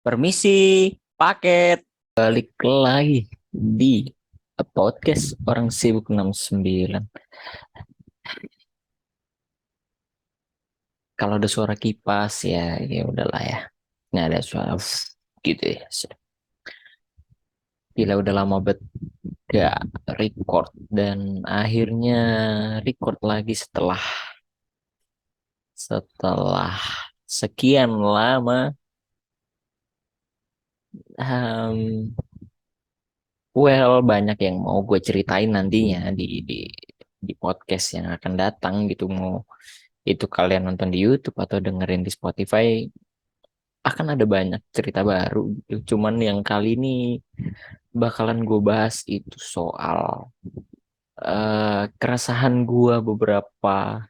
Permisi, paket. Balik lagi di podcast Orang Sibuk 69. Kalau ada suara kipas ya udahlah ya. Nggak ada suara gitu ya. Gila udah lama banget gak record dan akhirnya record lagi setelah sekian lama. Um, banyak yang mau gue ceritain nantinya di podcast yang akan datang gitu, mau itu kalian nonton di YouTube atau dengerin di Spotify, akan ada banyak cerita baru gitu. Cuman yang kali ini bakalan gue bahas itu soal keresahan gue beberapa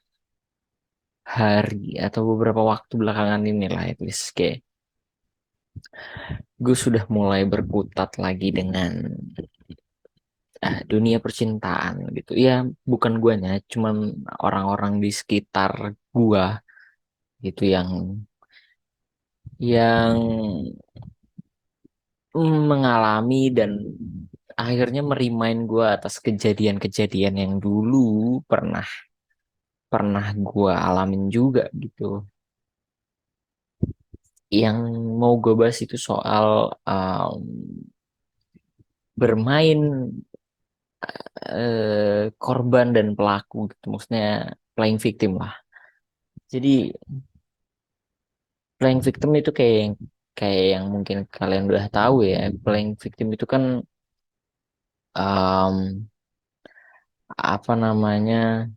hari atau beberapa waktu belakangan ini lah, at least kayak gue sudah mulai berkutat lagi dengan dunia percintaan gitu ya. Bukan guanya, cuman orang-orang di sekitar gua gitu yang mengalami dan akhirnya merimain gue atas kejadian-kejadian yang dulu pernah pernah gue alamin juga gitu. Yang mau gue bahas itu soal bermain korban dan pelaku gitu, maksudnya playing victim lah. Jadi playing victim itu kayak yang mungkin kalian udah tahu ya. Playing victim itu kan em, apa namanya,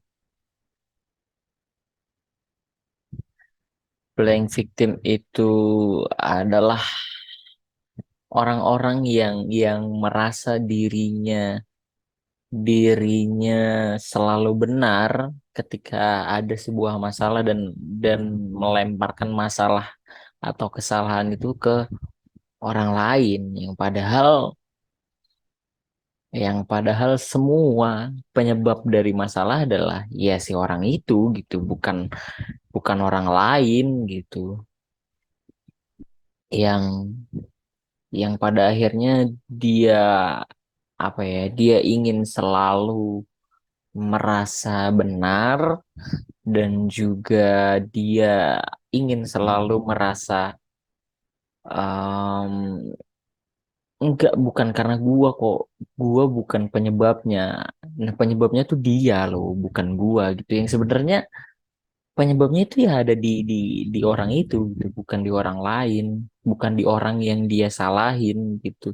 playing victim itu adalah orang-orang yang merasa dirinya selalu benar ketika ada sebuah masalah dan melemparkan masalah atau kesalahan itu ke orang lain, yang padahal semua penyebab dari masalah adalah ya si orang itu gitu, bukan bukan orang lain gitu, yang yang pada akhirnya dia dia ingin selalu merasa benar dan juga dia ingin selalu merasa um, enggak, bukan karena gua bukan penyebabnya. Nah, penyebabnya tuh dia loh, bukan gua gitu. Yang sebenarnya penyebabnya itu ya ada di orang itu gitu, bukan di orang lain, bukan di orang yang dia salahin gitu.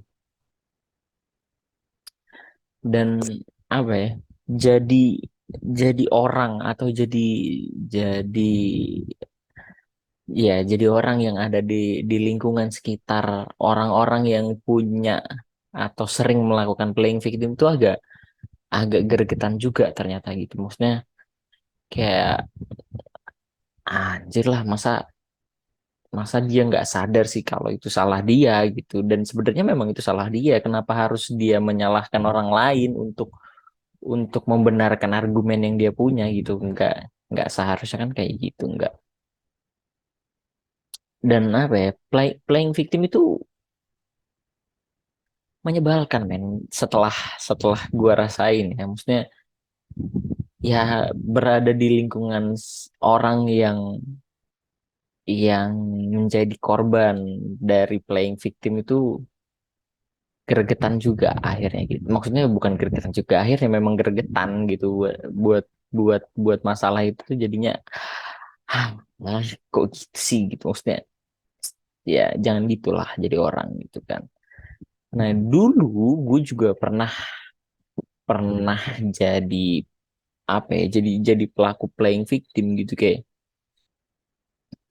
Dan apa ya, jadi jadi orang atau jadi jadi orang yang ada di lingkungan sekitar orang-orang yang punya atau sering melakukan playing victim itu agak agak gregetan juga ternyata gitu. Maksudnya kayak anjir lah, masa masa dia nggak sadar sih kalau itu salah dia gitu. Dan sebenarnya memang itu salah dia. Kenapa harus dia menyalahkan orang lain untuk membenarkan argumen yang dia punya gitu? Nggak seharusnya kan kayak gitu, nggak. Dan apa ya, playing victim itu menyebalkan men, setelah setelah gua rasain ya, maksudnya ya berada di lingkungan orang yang menjadi korban dari playing victim itu gregetan juga akhirnya gitu. Maksudnya bukan gregetan juga, akhirnya memang gregetan gitu buat buat buat masalah itu tuh jadinya ah, kok gitu sih gitu, maksudnya ya jangan gitulah jadi orang gitu kan. Nah, dulu gue juga pernah pernah jadi jadi pelaku playing victim gitu, kayak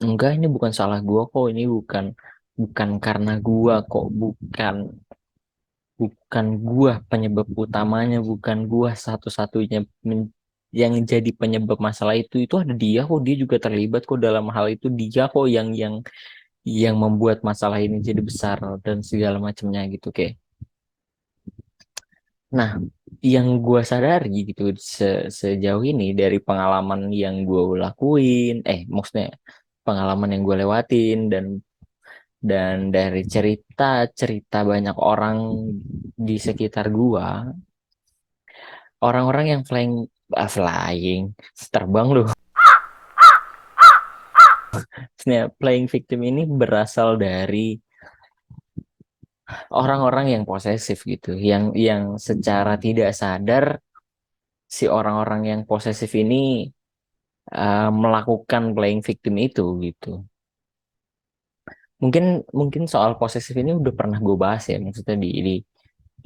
enggak, ini bukan salah gua kok, ini bukan bukan karena gua kok, bukan bukan gua penyebab utamanya, bukan gua satu-satunya yang jadi penyebab masalah itu ada dia kok, dia juga terlibat kok dalam hal itu, dia kok yang membuat masalah ini jadi besar dan segala macamnya gitu, kayak. Nah, yang gua sadari gitu sejauh ini dari pengalaman yang gua lakuin, maksudnya pengalaman yang gue lewatin Dan dari cerita-cerita banyak orang di sekitar gua, orang-orang yang flying, terbang loh. Sebenarnya playing victim ini berasal dari orang-orang yang posesif gitu, yang secara tidak sadar si orang-orang yang posesif ini melakukan playing victim itu gitu. Mungkin mungkin soal posesif ini udah pernah gue bahas ya, maksudnya di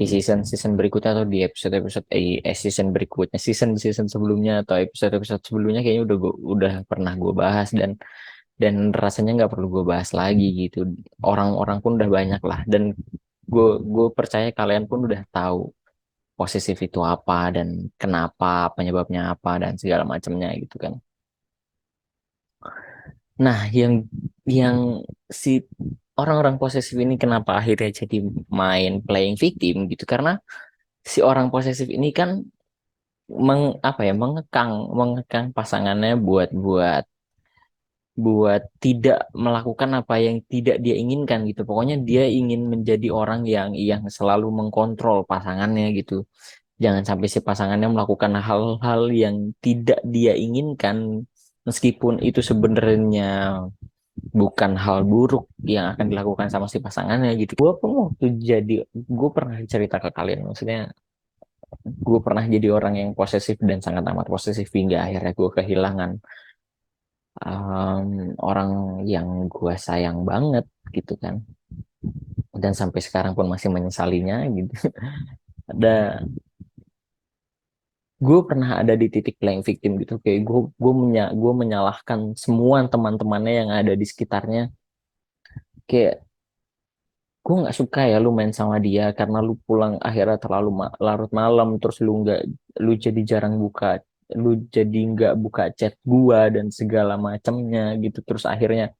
season season berikutnya atau di episode episode season berikutnya, season sebelumnya atau episode episode sebelumnya kayaknya udah pernah gue bahas, dan rasanya nggak perlu gue bahas lagi gitu. Orang-orang pun udah banyak lah, dan gue percaya kalian pun udah tahu posesif itu apa dan kenapa, penyebabnya apa dan segala macamnya gitu kan. Nah, yang si orang-orang posesif ini kenapa akhirnya jadi main playing victim gitu, karena si orang posesif ini kan apa ya, mengekang pasangannya buat buat buat tidak melakukan apa yang tidak dia inginkan gitu. Pokoknya dia ingin menjadi orang yang selalu mengkontrol pasangannya gitu. Jangan sampai si pasangannya melakukan hal-hal yang tidak dia inginkan, meskipun itu sebenarnya bukan hal buruk yang akan dilakukan sama si pasangannya gitu. Gue pernah cerita ke kalian, maksudnya gue pernah jadi orang yang posesif dan sangat amat posesif hingga akhirnya gue kehilangan orang yang gue sayang banget gitu kan, dan sampai sekarang pun masih menyesalinya gitu. Ada gue pernah ada di titik playing victim gitu, kayak gue menyalahkan semua teman-temannya yang ada di sekitarnya, kayak gue nggak suka ya lu main sama dia karena lu pulang akhirnya terlalu larut malam, terus lu jadi jarang buka, lu jadi nggak buka chat gua dan segala macamnya gitu, terus akhirnya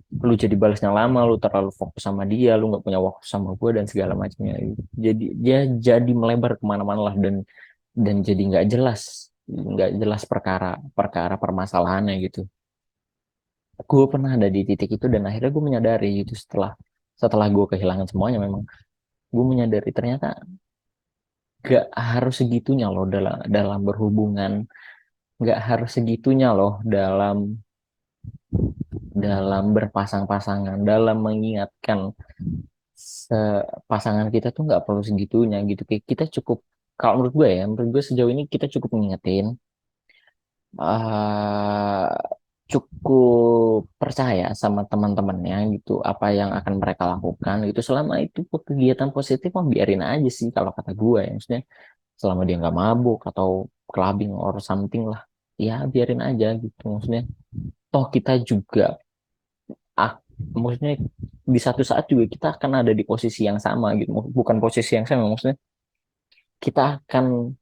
lu jadi balasnya lama, lu terlalu fokus sama dia, lu nggak punya waktu sama gua dan segala macamnya. Jadi dia jadi melebar kemana-mana lah, dan jadi nggak jelas perkara perkara permasalahannya gitu. Gue pernah ada di titik itu dan akhirnya gue menyadari gitu, setelah setelah gue kehilangan semuanya, memang gue menyadari ternyata gak harus segitunya loh dalam dalam berhubungan, gak harus segitunya loh dalam dalam berpasang-pasangan, dalam mengingatkan pasangan kita tuh nggak perlu segitunya gitu. Kayak kita cukup, kalau menurut gue sejauh ini kita cukup ngingetin, eh cukup percaya sama teman-temannya gitu, apa yang akan mereka lakukan gitu. Selama itu kegiatan positif mah biarin aja sih kalau kata gue ya, maksudnya selama dia nggak mabuk atau clubbing or something lah, ya biarin aja gitu. Maksudnya toh kita juga maksudnya di satu saat juga kita akan ada di posisi yang sama gitu, bukan posisi yang sama, maksudnya kita akan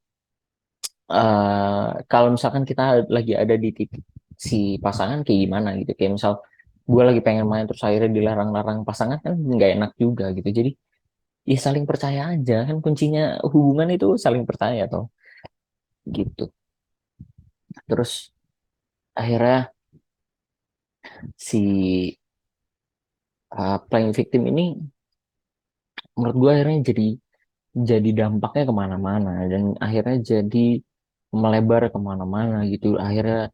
kalau misalkan kita lagi ada di titik si pasangan kayak gimana gitu, kayak misal gue lagi pengen main terus akhirnya dilarang-larang pasangan, kan nggak enak juga gitu. Jadi ya saling percaya aja, kan kuncinya hubungan itu saling percaya toh gitu. Terus akhirnya si playing victim ini menurut gue akhirnya jadi dampaknya kemana-mana, dan akhirnya jadi melebar kemana-mana gitu. Akhirnya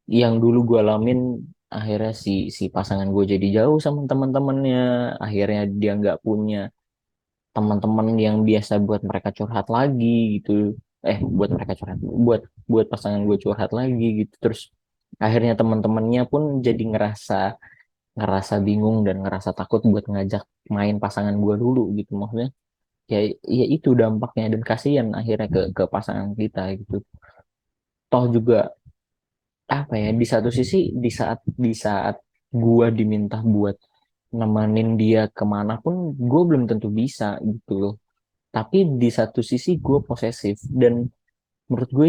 yang dulu gue alamin, akhirnya si pasangan gue jadi jauh sama teman-temannya, akhirnya dia nggak punya teman-teman yang biasa buat mereka curhat lagi gitu, buat mereka curhat, buat buat pasangan gue curhat lagi gitu. Terus akhirnya teman-temannya pun jadi ngerasa ngerasa bingung dan ngerasa takut buat ngajak main pasangan gue dulu gitu. Maksudnya ya, ya itu dampaknya, dan kasihan akhirnya ke pasangan kita gitu. Toh juga apa ya, di satu sisi di saat gua diminta buat nemenin dia kemana pun gue belum tentu bisa gitu loh. Tapi di satu sisi gue posesif, dan menurut gue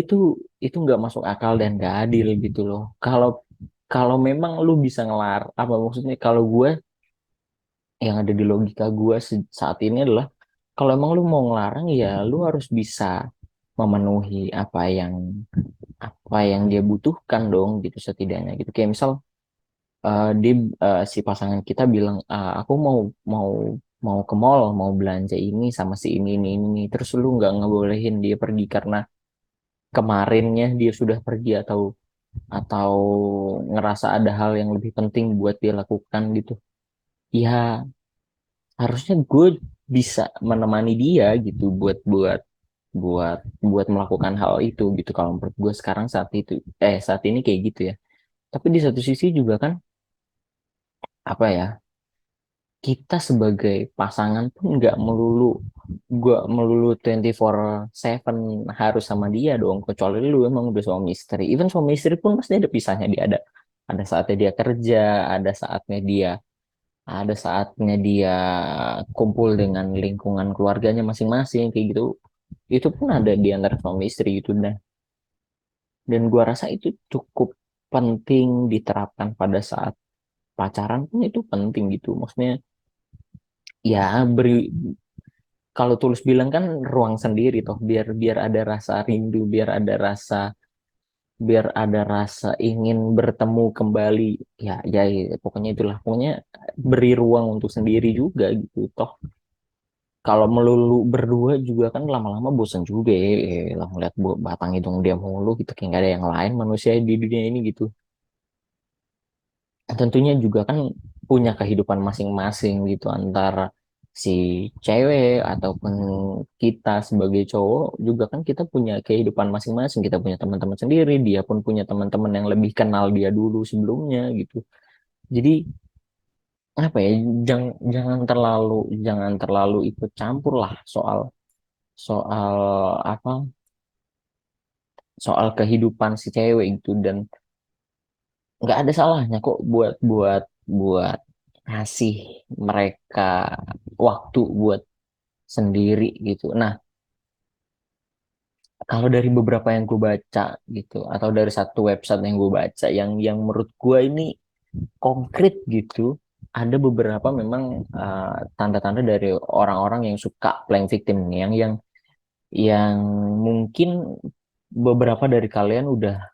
itu nggak masuk akal dan nggak adil gitu loh. Kalau kalau memang lu bisa apa maksudnya, kalau gue yang ada di logika gue saat ini adalah, kalau emang lu mau ngelarang ya lu harus bisa memenuhi apa yang dia butuhkan dong gitu, setidaknya gitu. Kayak misal dia si pasangan kita bilang, aku mau mau mau ke mall, mau belanja ini sama si ini. Terus lu nggak ngebolehin dia pergi karena kemarinnya dia sudah pergi atau ngerasa ada hal yang lebih penting buat dia lakukan gitu. Ya harusnya gue bisa menemani dia gitu buat buat melakukan hal itu gitu kalau menurut gue sekarang saat ini kayak gitu ya. Tapi di satu sisi juga kan apa ya, kita sebagai pasangan pun nggak melulu 24/7 harus sama dia dong, kecuali lu emang udah suami istri. Even suami istri pun pasti ada pisahnya, dia ada saatnya dia kerja, ada saatnya dia ada saatnya dia kumpul dengan lingkungan keluarganya masing-masing kayak gitu. Itu pun ada di antara suami istri gitu. Dan gua rasa itu cukup penting diterapkan pada saat pacaran pun, itu penting gitu. Maksudnya ya beri, kalau tulus bilang kan ruang sendiri toh, biar biar ada rasa rindu, biar ada rasa ingin bertemu kembali. Ya, pokoknya itulah, pokoknya beri ruang untuk sendiri juga gitu toh. Kalau melulu berdua juga kan lama-lama bosan juga ya, lah ngeliat batang hidung dia mulu gitu, kayak gak ada yang lain manusia di dunia ini gitu. Tentunya juga kan punya kehidupan masing-masing gitu, antara si cewek ataupun kita sebagai cowok juga kan kita punya kehidupan masing-masing, kita punya teman-teman sendiri, dia pun punya teman-teman yang lebih kenal dia dulu sebelumnya gitu. Jadi apa ya, jangan jangan terlalu ikut campur lah soal soal apa soal kehidupan si cewek gitu. Dan nggak ada salahnya kok buat buat buat ngasih mereka waktu buat sendiri gitu. Nah, kalau dari beberapa yang gue baca gitu, atau dari satu website yang gue baca, yang menurut gue ini konkret gitu, ada beberapa memang tanda-tanda dari orang-orang yang suka playing victim nih, yang mungkin beberapa dari kalian udah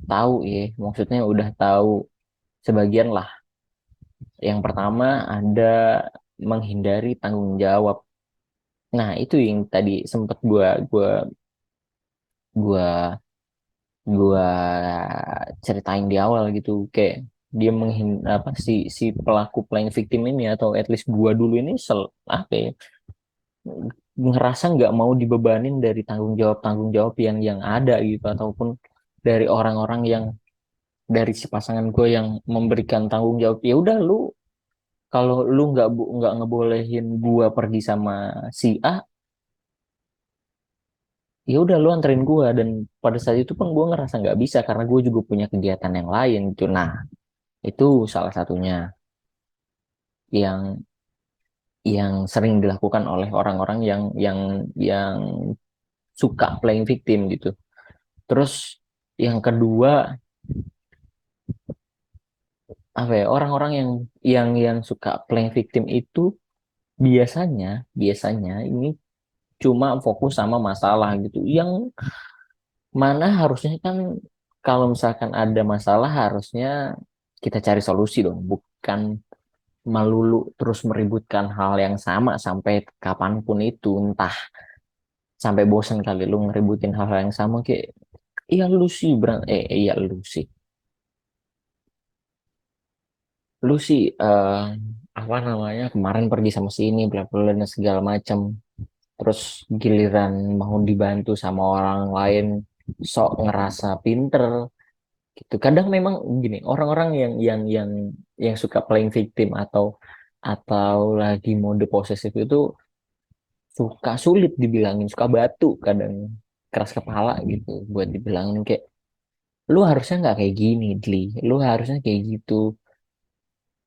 tahu ya, maksudnya udah tahu sebagian lah. Yang pertama ada menghindari tanggung jawab. Nah, itu yang tadi sempet gua gua gua ceritain di awal gitu, kayak dia apa si si pelaku playing victim ini, atau at least gua dulu ini apa ya, ngerasa nggak mau dibebanin dari tanggung jawab yang ada gitu, ataupun dari orang-orang dari si pasangan gue yang memberikan tanggung jawab. Ya udah, kalau lu nggak ngebolehin gua pergi sama si A, ya udah lu anterin gua. Dan pada saat itu pun gua ngerasa nggak bisa karena gue juga punya kegiatan yang lain gitu. Nah, itu salah satunya yang yang sering dilakukan oleh orang-orang yang suka playing victim gitu. Terus yang kedua, apa ya, orang-orang yang suka playing victim itu biasanya biasanya ini cuma fokus sama masalah gitu, yang mana harusnya kan kalau misalkan ada masalah harusnya kita cari solusi dong, bukan melulu terus meributkan hal yang sama sampai kapanpun itu. Entah sampai bosan kali lu ngeributin hal yang sama, kayak iya lu sih iya lu sih apa namanya, kemarin pergi sama si ini bla bla dan segala macam. Terus giliran mau dibantu sama orang lain, sok ngerasa pinter gitu. Kadang memang gini, orang-orang yang suka playing victim atau lagi mode posesif itu suka sulit dibilangin, suka batu kadang, keras kepala gitu buat dibilangin, kayak lu harusnya nggak kayak gini, Dli. Lu harusnya kayak gitu.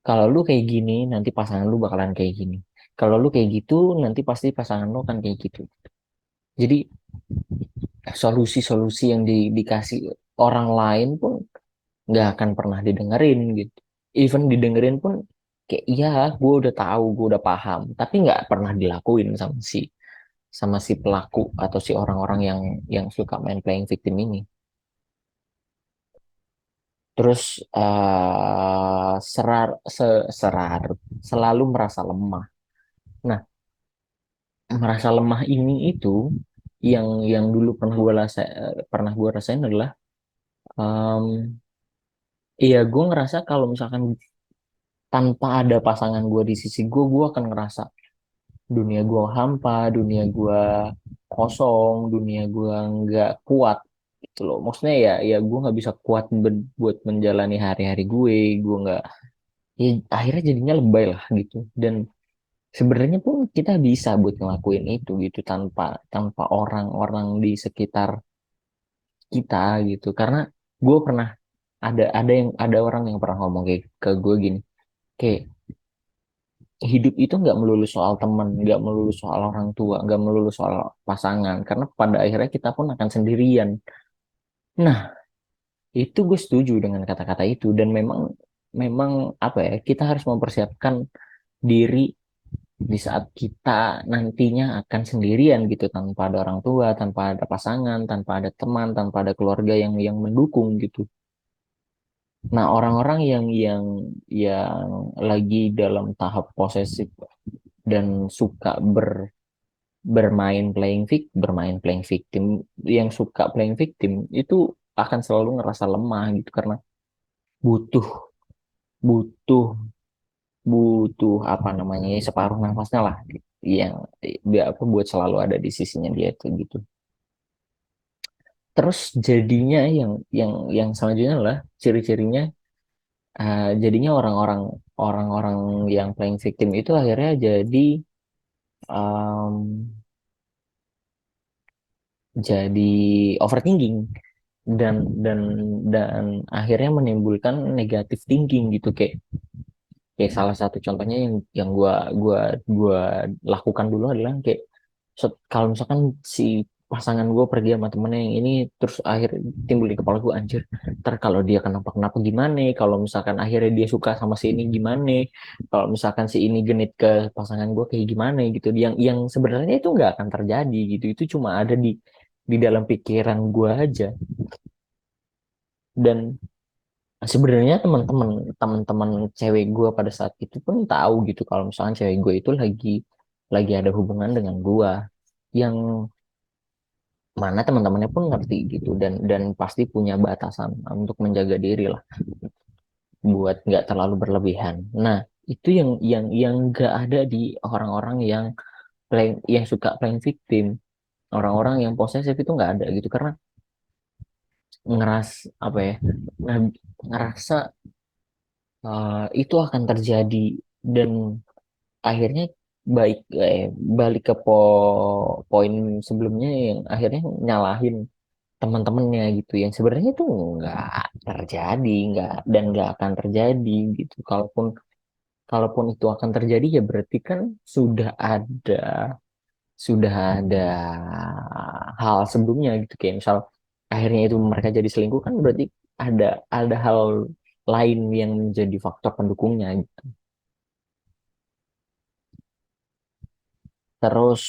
Kalau lu kayak gini, nanti pasangan lu bakalan kayak gini. Kalau lu kayak gitu, nanti pasti pasangan lu kan kayak gitu. Jadi solusi-solusi yang dikasih orang lain pun nggak akan pernah didengerin gitu. Even didengerin pun kayak iya, gue udah tahu, gue udah paham, tapi nggak pernah dilakuin sama si pelaku atau si orang-orang yang suka main playing victim ini. Terus serar serar selalu merasa lemah. Nah, merasa lemah ini itu yang dulu pernah gue rasain adalah em, iya gue ngerasa kalau misalkan tanpa ada pasangan gue di sisi gue akan ngerasa dunia gue hampa, dunia gue kosong, dunia gue nggak kuat gitu loh. Maksudnya ya gue nggak bisa kuat buat menjalani hari-hari gue nggak, ya akhirnya jadinya lebay lah gitu. Dan sebenarnya pun kita bisa buat ngelakuin itu gitu tanpa tanpa orang-orang di sekitar kita gitu. Karena gue pernah ada orang yang pernah ngomong kayak ke gue gini, kayak hidup itu nggak melulu soal teman, nggak melulu soal orang tua, nggak melulu soal pasangan, karena pada akhirnya kita pun akan sendirian. Nah, itu gue setuju dengan kata-kata itu dan memang memang apa ya, kita harus mempersiapkan diri di saat kita nantinya akan sendirian gitu, tanpa ada orang tua, tanpa ada pasangan, tanpa ada teman, tanpa ada keluarga yang mendukung gitu. Nah, orang-orang yang lagi dalam tahap posesif dan suka bermain playing victim, yang suka playing victim itu akan selalu ngerasa lemah gitu karena butuh butuh butuh apa namanya ya, separuh nafasnya lah yang dia apa buat selalu ada di sisinya dia itu gitu. Terus jadinya yang selanjutnya adalah ciri-cirinya, jadinya orang-orang yang playing victim itu akhirnya jadi overthinking dan dan dan akhirnya menimbulkan negatif thinking gitu. Kayak salah satu contohnya yang gua lakukan dulu adalah kayak kalau misalkan si pasangan gue pergi sama temennya yang ini, terus akhir timbul di kepala gue, anjir ntar kalau dia kenapa kenapa gimana, kalau misalkan akhirnya dia suka sama si ini gimana, kalau misalkan si ini genit ke pasangan gue kayak gimana gitu, yang sebenarnya itu nggak akan terjadi gitu, itu cuma ada di dalam pikiran gue aja. Dan sebenarnya teman-teman cewek gue pada saat itu pun tahu gitu kalau misalnya cewek gue itu lagi ada hubungan dengan gue, yang mana teman-temannya pun ngerti gitu, dan pasti punya batasan untuk menjaga diri lah buat nggak terlalu berlebihan. Nah, itu yang nggak ada di orang-orang yang suka playing victim, orang-orang yang posesif itu nggak ada gitu, karena ngeras apa ya, ngerasa itu akan terjadi, dan akhirnya baik balik ke poin sebelumnya yang akhirnya nyalahin teman-temannya gitu, yang sebenarnya itu nggak terjadi, nggak akan terjadi gitu. Kalaupun kalaupun itu akan terjadi ya berarti kan sudah ada hal sebelumnya gitu, kayak misal akhirnya itu mereka jadi selingkuh kan berarti ada hal lain yang menjadi faktor pendukungnya gitu. Terus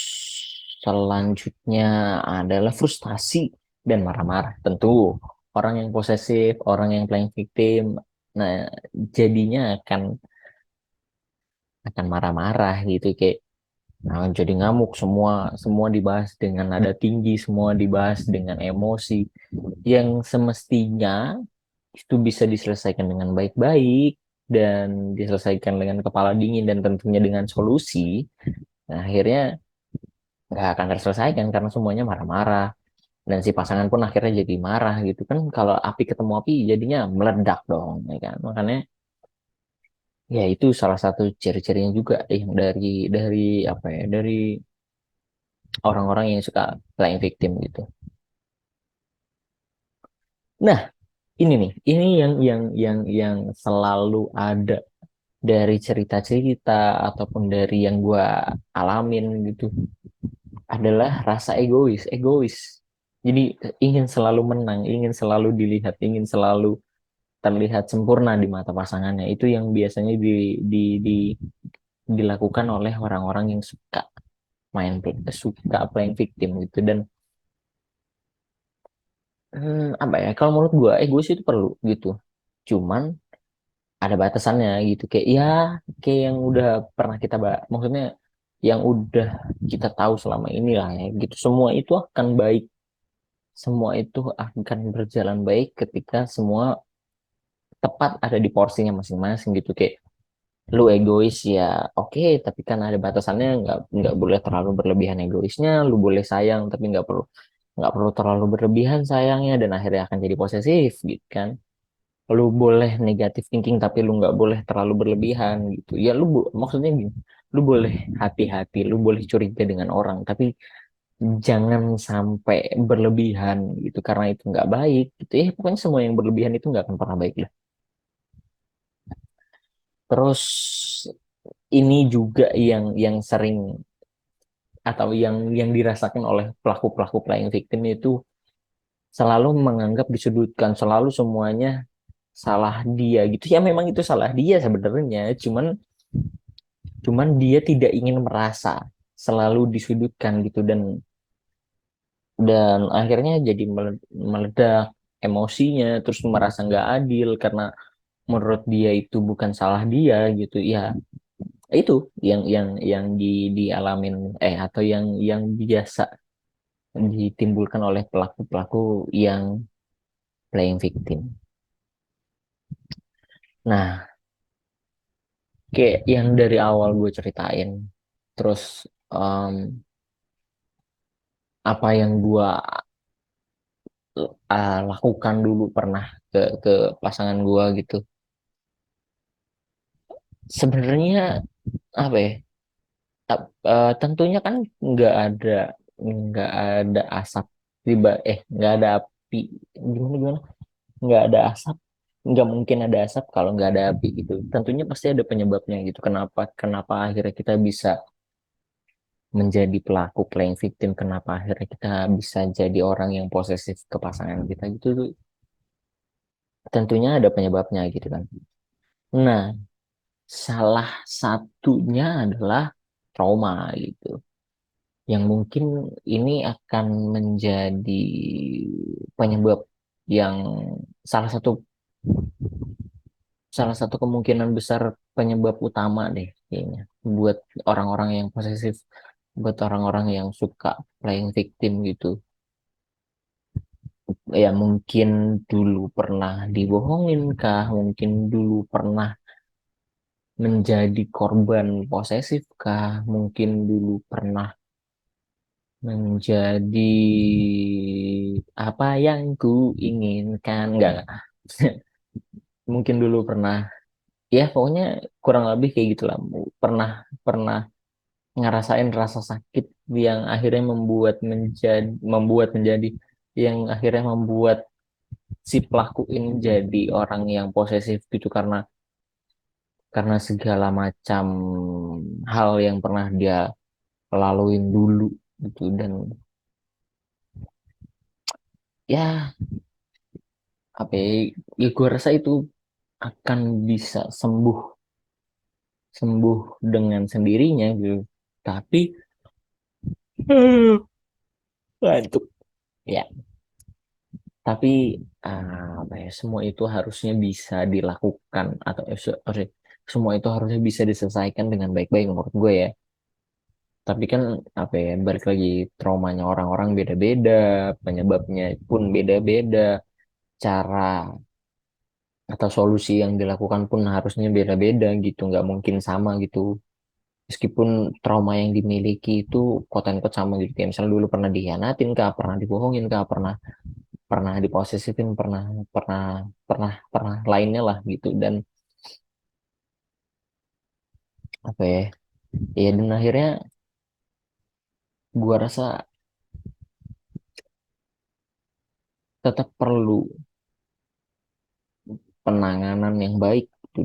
selanjutnya adalah frustasi dan marah-marah. Tentu orang yang posesif, orang yang playing victim, nah jadinya akan marah-marah gitu, kayak nah, jadi ngamuk, semua semua dibahas dengan nada tinggi, semua dibahas dengan emosi yang semestinya itu bisa diselesaikan dengan baik-baik dan diselesaikan dengan kepala dingin dan tentunya dengan solusi. Nah, akhirnya nggak akan terselesaikan karena semuanya marah-marah, dan si pasangan pun akhirnya jadi marah gitu kan. Kalau api ketemu api jadinya meledak dong ya kan. Makanya ya itu salah satu ciri-cirinya juga yang dari apa ya, dari orang-orang yang suka playing victim gitu. Nah, ini nih, ini yang selalu ada dari cerita-cerita ataupun dari yang gua alamin gitu, adalah rasa egois. Jadi ingin selalu menang, ingin selalu dilihat, ingin selalu terlihat sempurna di mata pasangannya. Itu yang biasanya di, dilakukan oleh orang-orang yang suka playing victim gitu. Dan apa ya? Kalau menurut gue, egois itu perlu gitu. cuman ada batasannya gitu, kayak ya kayak yang udah pernah kita bahas, maksudnya yang udah kita tahu selama ini lah ya gitu, semua itu akan baik, semua itu akan berjalan baik ketika semua tepat ada di porsinya masing-masing gitu, kayak lu egois ya oke, tapi kan ada batasannya, nggak boleh terlalu berlebihan egoisnya, lu boleh sayang tapi nggak perlu terlalu berlebihan sayangnya dan akhirnya akan jadi posesif gitu kan. Lu boleh negatif thinking tapi lu nggak boleh terlalu berlebihan gitu ya, maksudnya gini, lu boleh hati-hati, lu boleh curiga dengan orang tapi jangan sampai berlebihan gitu, karena itu nggak baik gitu ya, pokoknya semua yang berlebihan itu nggak akan pernah baik lah. Terus ini juga yang sering atau yang dirasakan oleh pelaku-pelaku playing victim itu, selalu menganggap disudutkan, selalu semuanya salah dia gitu ya, memang itu salah dia sebenarnya, cuman dia tidak ingin merasa selalu disudutkan gitu, dan akhirnya jadi meledak emosinya, terus merasa nggak adil karena menurut dia itu bukan salah dia gitu ya. Itu yang dialamin, atau yang biasa ditimbulkan oleh pelaku-pelaku yang playing victim. Nah, kayak yang dari awal gue ceritain, terus em, apa yang gue lakukan dulu pernah ke pasangan gue gitu. Sebenarnya apa ya? Tentunya kan nggak ada nggak ada asap nggak ada api, gimana gimana, nggak ada asap, nggak mungkin ada asap kalau nggak ada api gitu, tentunya pasti ada penyebabnya gitu, kenapa kenapa akhirnya kita bisa menjadi pelaku playing victim, kenapa akhirnya kita bisa jadi orang yang posesif ke pasangan kita gitu tuh, tentunya ada penyebabnya gitu kan. Nah, salah satunya adalah trauma gitu, yang mungkin ini akan menjadi penyebab yang salah satu salah satu kemungkinan besar penyebab utama deh kayaknya buat orang-orang yang posesif, buat orang-orang yang suka playing victim gitu. Ya mungkin dulu pernah dibohongin kah, mungkin dulu pernah menjadi korban posesif kah, mungkin dulu pernah menjadi apa yang ku inginkan, enggak. Mungkin dulu pernah, ya pokoknya kurang lebih kayak gitulah, pernah pernah ngerasain rasa sakit yang akhirnya membuat menjadi yang akhirnya membuat si pelaku ini jadi orang yang posesif gitu, karena segala macam hal yang pernah dia laluin dulu gitu, dan ya apa ya, gue rasa itu akan bisa sembuh sembuh dengan sendirinya gitu, tapi ngantuk ya, tapi apa ya, semua itu harusnya bisa dilakukan, atau semua itu harusnya bisa diselesaikan dengan baik-baik menurut gue ya. Tapi kan apa ya, balik lagi, traumanya orang-orang beda-beda, penyebabnya pun beda-beda, cara atau solusi yang dilakukan pun harusnya beda-beda gitu, nggak mungkin sama gitu. Meskipun trauma yang dimiliki itu quote-unquote sama gitu, kayak misalnya dulu pernah dikhianatin kah, pernah dibohongin kah, pernah pernah diposesifin, pernah pernah pernah pernah lainnya lah gitu, dan apa ya, ya dan akhirnya gua rasa tetap perlu penanganan yang baik itu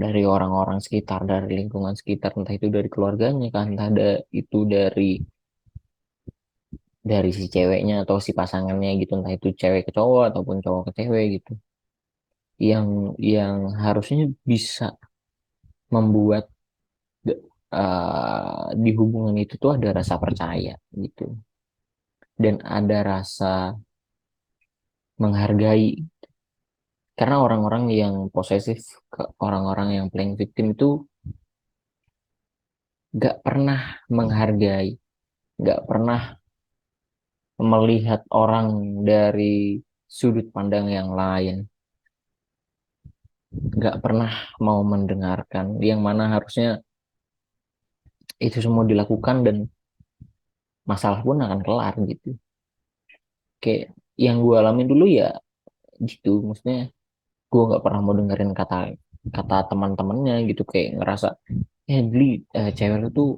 dari orang-orang sekitar, dari lingkungan sekitar, entah itu dari keluarganya kan, entah itu dari si ceweknya atau si pasangannya gitu, entah itu cewek ke cowok ataupun cowok ke cewek gitu, yang harusnya bisa membuat di hubungan itu tuh ada rasa percaya gitu, dan ada rasa menghargai, Karena orang-orang yang posesif, ke orang-orang yang playing victim itu gak pernah menghargai, gak pernah melihat orang dari sudut pandang yang lain, gak pernah mau mendengarkan, yang mana harusnya itu semua dilakukan dan masalah pun akan kelar gitu. Kayak yang gue alamin dulu ya gitu, maksudnya gue nggak pernah mau dengerin kata kata teman-temannya gitu, kayak ngerasa beli cewek lu tuh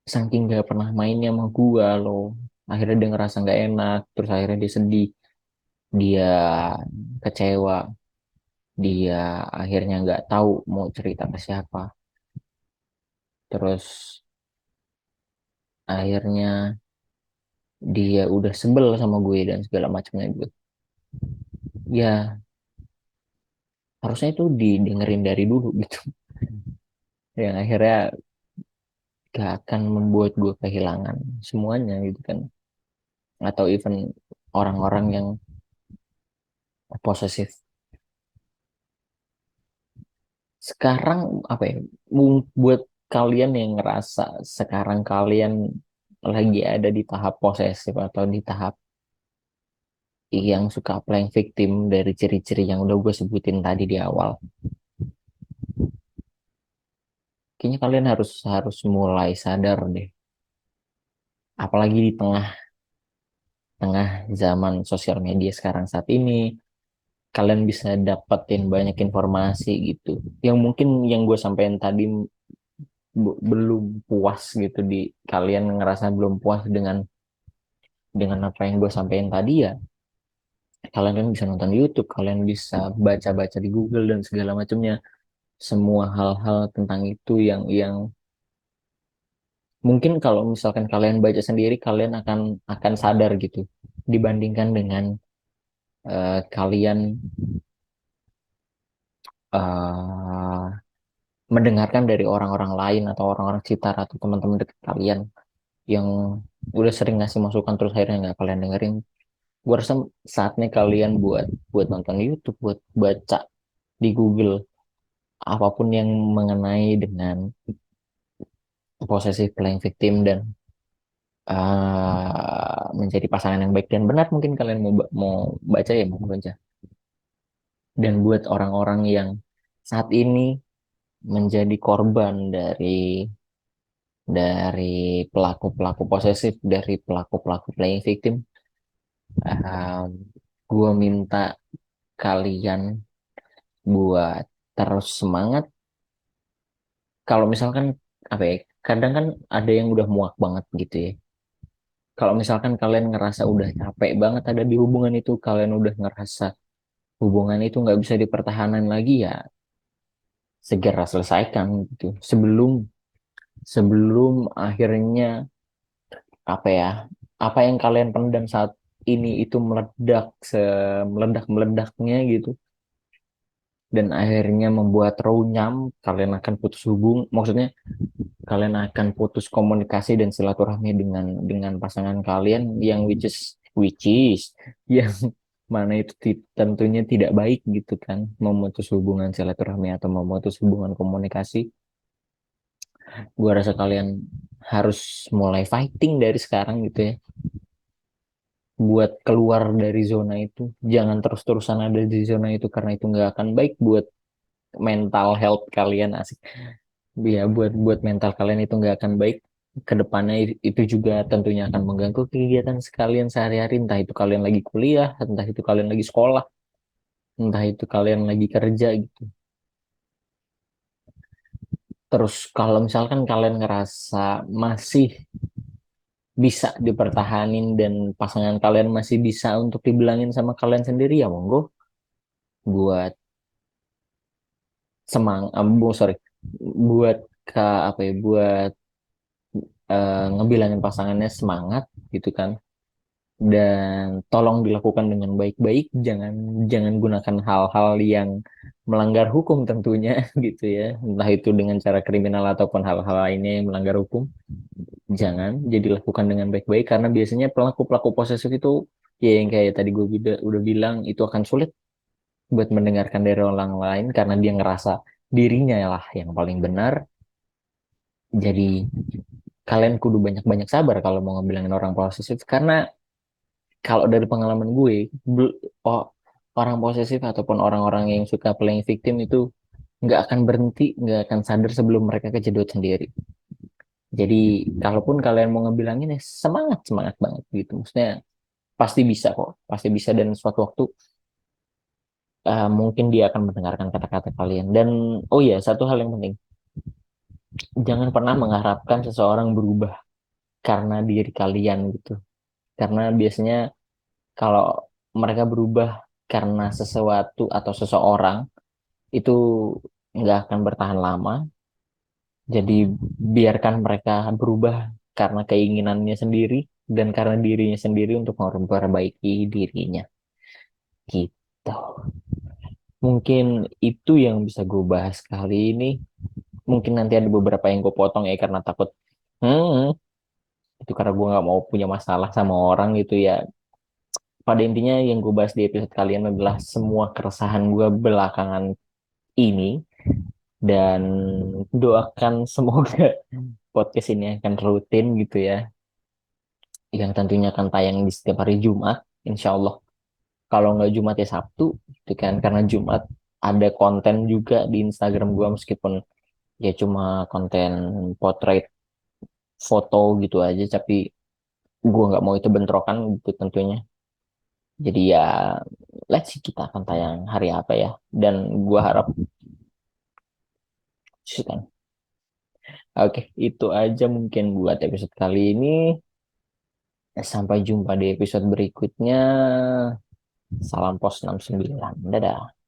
saking gak pernah mainnya sama gue loh, akhirnya dia ngerasa nggak enak, terus akhirnya dia sedih, dia kecewa, dia akhirnya nggak tahu mau cerita ke siapa, terus akhirnya dia udah sebel sama gue dan segala macamnya gitu. Ya harusnya itu didengerin dari dulu gitu, yang akhirnya gak akan membuat gue kehilangan semuanya gitu kan, atau even orang-orang yang posesif. Sekarang apa ya, buat kalian yang ngerasa sekarang kalian lagi ada di tahap posesif atau di tahap yang suka playing victim dari ciri-ciri yang udah gue sebutin tadi di awal, kayaknya kalian harus harus mulai sadar deh, apalagi di tengah-tengah zaman sosial media sekarang saat ini, kalian bisa dapetin banyak informasi gitu yang mungkin yang gue sampaikan tadi belum puas gitu, di kalian ngerasa belum puas dengan apa yang gue sampaikan tadi ya, kalian kan bisa nonton di YouTube, kalian bisa baca-baca di Google dan segala macamnya, semua hal-hal tentang itu yang mungkin kalau misalkan kalian baca sendiri kalian akan sadar gitu, dibandingkan dengan kalian eh, mendengarkan dari orang-orang lain atau orang-orang sekitar atau teman-teman dekat kalian yang udah sering ngasih masukan terus akhirnya nggak kalian dengerin. Gue rasa saatnya kalian buat buat nonton YouTube, buat baca di Google apapun yang mengenai dengan possessive playing victim dan menjadi pasangan yang baik dan benar, mungkin kalian mau baca ya mau baca. Dan buat orang-orang yang saat ini menjadi korban dari pelaku-pelaku posesif, dari pelaku-pelaku playing victim, gue minta kalian buat terus semangat. Kalau misalkan apa ya, kadang kan ada yang udah muak banget gitu ya. Kalau misalkan kalian ngerasa udah capek banget ada di hubungan itu, kalian udah ngerasa hubungan itu nggak bisa dipertahankan lagi ya, segera selesaikan gitu. Sebelum sebelum akhirnya apa ya, apa yang kalian pendam saat ini itu meledak, meledak-meledaknya gitu, dan akhirnya membuat runyam, kalian akan putus hubung, maksudnya kalian akan putus komunikasi dan silaturahmi dengan pasangan kalian, yang which is yang mana itu tentunya tidak baik gitu kan, memutus hubungan silaturahmi atau memutus hubungan komunikasi. Gua rasa kalian harus mulai fighting dari sekarang gitu ya, buat keluar dari zona itu. Jangan terus-terusan ada di zona itu karena itu nggak akan baik buat mental health kalian, asik ya, buat buat mental kalian itu nggak akan baik ke depannya. Itu juga tentunya akan mengganggu kegiatan sekalian sehari-hari, entah itu kalian lagi kuliah, entah itu kalian lagi sekolah, entah itu kalian lagi kerja gitu. Terus kalau misalkan kalian ngerasa masih bisa dipertahanin dan pasangan kalian masih bisa untuk dibilangin sama kalian sendiri, ya monggo, buat semang sorry, buat apa ya, buat ngebilangin pasangannya semangat gitu kan, dan tolong dilakukan dengan baik-baik, jangan jangan gunakan hal-hal yang melanggar hukum tentunya gitu ya, entah itu dengan cara kriminal ataupun hal-hal lainnya yang melanggar hukum, jangan, jadi lakukan dengan baik-baik, karena biasanya pelaku-pelaku posesif itu ya yang kayak tadi gue udah bilang itu akan sulit buat mendengarkan dari orang lain karena dia ngerasa dirinya lah yang paling benar. Jadi kalian kudu banyak-banyak sabar kalau mau ngebilangin orang posesif karena kalau dari pengalaman gue, oh, orang posesif ataupun orang-orang yang suka playing victim itu nggak akan berhenti, nggak akan sadar sebelum mereka kejedot sendiri. Jadi kalaupun kalian mau ngebilangin ya semangat semangat banget gitu, maksudnya pasti bisa kok, pasti bisa dan suatu waktu mungkin dia akan mendengarkan kata-kata kalian. Dan oh iya, satu hal yang penting, jangan pernah mengharapkan seseorang berubah karena diri kalian gitu. Karena biasanya kalau mereka berubah karena sesuatu atau seseorang itu nggak akan bertahan lama. Jadi biarkan mereka berubah karena keinginannya sendiri dan karena dirinya sendiri untuk memperbaiki dirinya. Gitu. Mungkin itu yang bisa gue bahas kali ini. Mungkin nanti ada beberapa yang gue potong ya karena takut hmm, itu karena gue nggak mau punya masalah sama orang gitu ya. Pada intinya yang gue bahas di episode kalian adalah semua keresahan gue belakangan ini dan doakan semoga podcast ini akan rutin gitu ya, yang tentunya akan tayang di setiap hari Jumat, insya Allah. Kalau nggak Jumat ya Sabtu, gitu kan? Karena Jumat ada konten juga di Instagram gue meskipun ya cuma konten potret foto gitu aja, tapi gue nggak mau itu bentrokan gitu tentunya. Jadi ya, let's see kita akan tayang hari apa ya. Dan gue harap sih kan. Oke, itu aja mungkin buat episode kali ini. Sampai jumpa di episode berikutnya. Salam pos 69. Dadah.